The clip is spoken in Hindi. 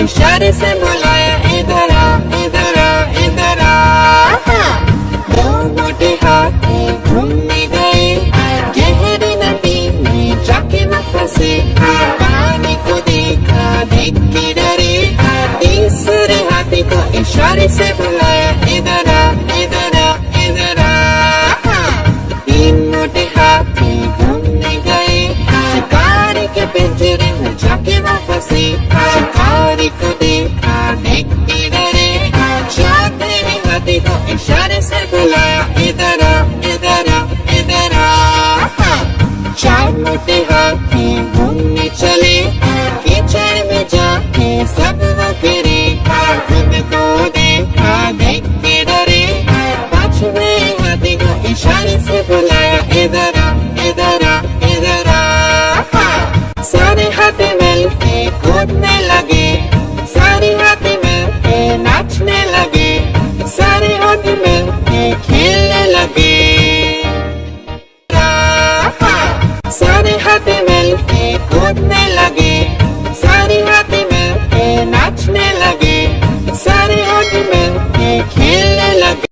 इशारे से बुलाया इधर आ इधर आ इधर आ। दो मोटे हाथी घूमने गए गहरी नदी में जाके न फंसे। पानी को देखा देख के डरे तीसरे हाथी को इशारे से